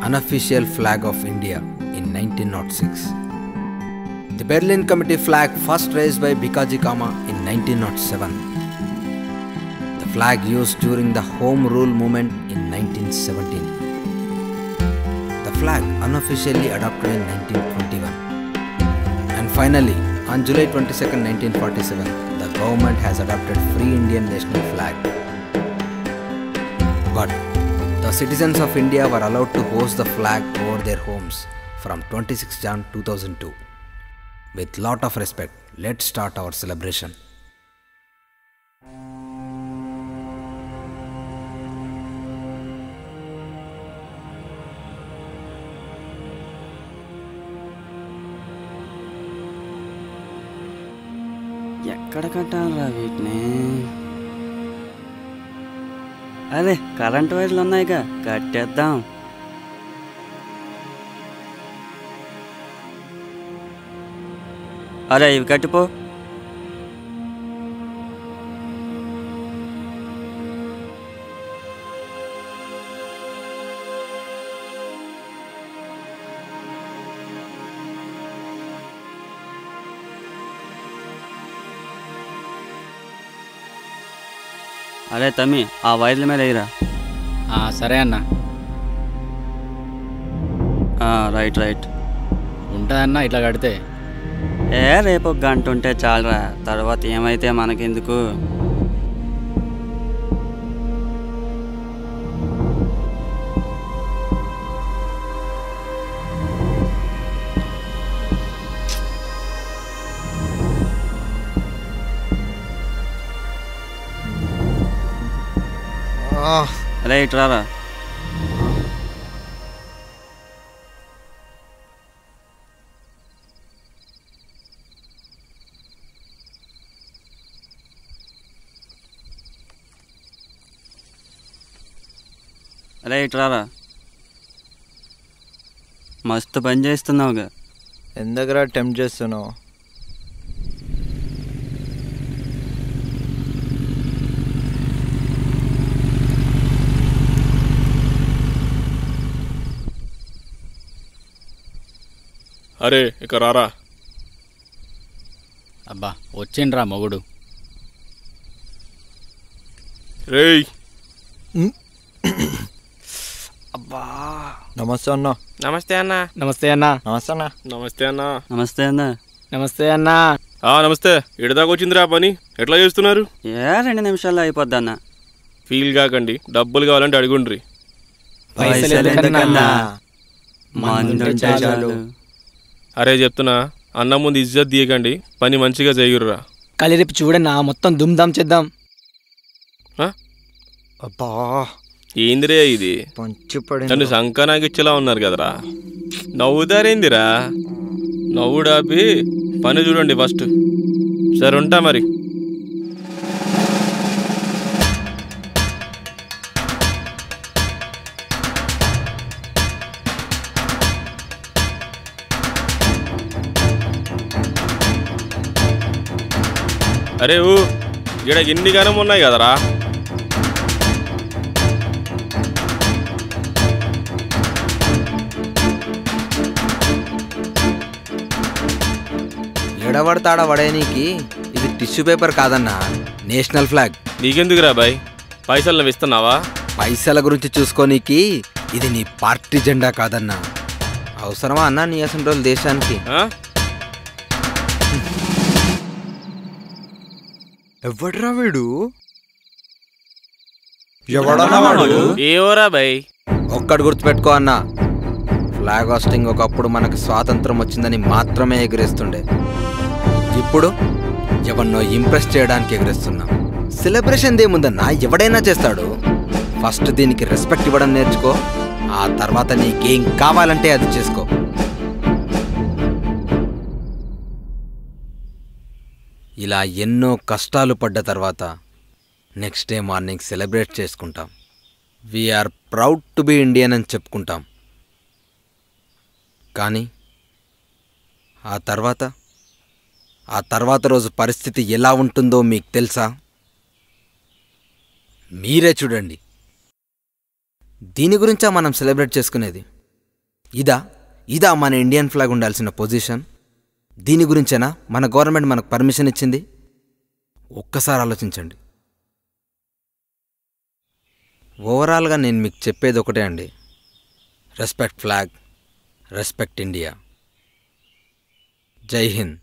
unofficial flag of India in 1906. The Berlin Committee flag first raised by Bhikaji Cama in 1907. The flag used during the Home Rule movement in 1917. The flag unofficially adopted in 1921. And finally, on July 22, 1947, the government has adopted Free Indian National Flag. But the citizens of India were allowed to hoist the flag over their homes from 26 Jan 2002. With lot of respect, let's start our celebration. ఎక్కడ కట్టాలరా వీటిని? అరే current వైర్లు ఉన్నాయిగా, కట్టేద్దాం. అరే ఇవి కట్టిపో. అరే తమ్మి, ఆ వైర్ల మీద వేయరా. సరే అన్న. Right right. ఉంటుందన్న ఇట్లా కడితే. రేపు ఒక గంట ఉంటే చాలరా, తర్వాత ఏమైతే మనకెందుకు. రైట్ రారా. రైట్ రారా. మస్తు పని చేస్తున్నావుగా. ఎందుకురా టెంప్ట్ చేస్తున్నావు? అరే ఇక రారా. అబ్బా వచ్చిండ్రా మొగుడు. రేయ్ అబ్బా. నమస్తే అన్న. నమస్తే అన్న. నమస్తే అన్న. నమస్తే అన్న. నమస్తే అన్న. నమస్తే అన్న. నమస్తే అన్న. నమస్తే. ఇడదాకా వచ్చిందిరా పని. ఎట్లా చేస్తున్నారు? 2 నిమిషాల్లో అయిపోద్ది అన్న. ఫీల్ కాకండి, డబ్బులు కావాలంటే అడుగుండ్రి. అరే చెప్తున్నా, అన్న ముందు ఇజ్జత్ తీయకండి, పని మంచిగా చేయుర్రా. కలిరేపు చూడన్నా, మొత్తం దుమ్దాం చేద్దాం. అబ్బా ఏందిరే ఇది? నన్ను సంకనాకిచ్చేలా ఉన్నారు కదరా. నవ్వుతారేందిరా? నవ్వుడాపి పని చూడండి ఫస్ట్. సరే ఉంటా మరి. అరే ఇక్కడ ఎన్ని గానం ఉన్నాయి కదరా. ఎడబడతాడ వడేనీకి ఇది టిష్యూ పేపర్ కాదన్నా, నేషనల్ ఫ్లాగ్. నీకెందుకురా బాయ్? పైసలు ఇస్తున్నావా? పైసల గురించి చూసుకోనీకి ఇది నీ పార్టీ జెండా కాదన్నా. అవసరమా అన్నా నీ అసలు రోజులు దేశానికి? ఎవడ్రా వీడు? ఏవోరా బాయ్? ఒక్కడు గుర్తుపెట్టుకో అన్నా, ఫ్లాగ్ హాస్టింగ్ ఒకప్పుడు మనకు స్వాతంత్రం వచ్చిందని మాత్రమే ఎగిరేస్తుండే. ఇప్పుడు ఎవన్నో ఇంప్రెస్ చేయడానికి ఎగిరేస్తున్నాం. సెలబ్రేషన్ ఏముందన్నా, ఎవడైనా చేస్తాడు. ఫస్ట్ దీనికి రెస్పెక్ట్ ఇవ్వడం నేర్చుకో, ఆ తర్వాత నీకేం కావాలంటే అది చేసుకో. ఇలా ఎన్నో కష్టాలు పడ్డ తర్వాత నెక్స్ట్ డే మార్నింగ్ సెలబ్రేట్ చేసుకుంటాం. We're proud to be Indian అని చెప్పుకుంటాం. కానీ ఆ తర్వాత రోజు పరిస్థితి ఎలా ఉంటుందో మీకు తెలుసా? మీరే చూడండి. దీని గురించా మనం సెలబ్రేట్ చేసుకునేది? ఇదా ఇదా మన ఇండియన్ ఫ్లాగ్ ఉండాల్సిన పొజిషన్? దీని గురించేనా మన గవర్నమెంట్ మనకు పర్మిషన్ ఇచ్చింది? ఒక్కసారి ఆలోచించండి. ఓవరాల్గా నేను మీకు చెప్పేది ఒకటే అండి, రెస్పెక్ట్ ఫ్లాగ్, రెస్పెక్ట్ ఇండియా. జై హింద్.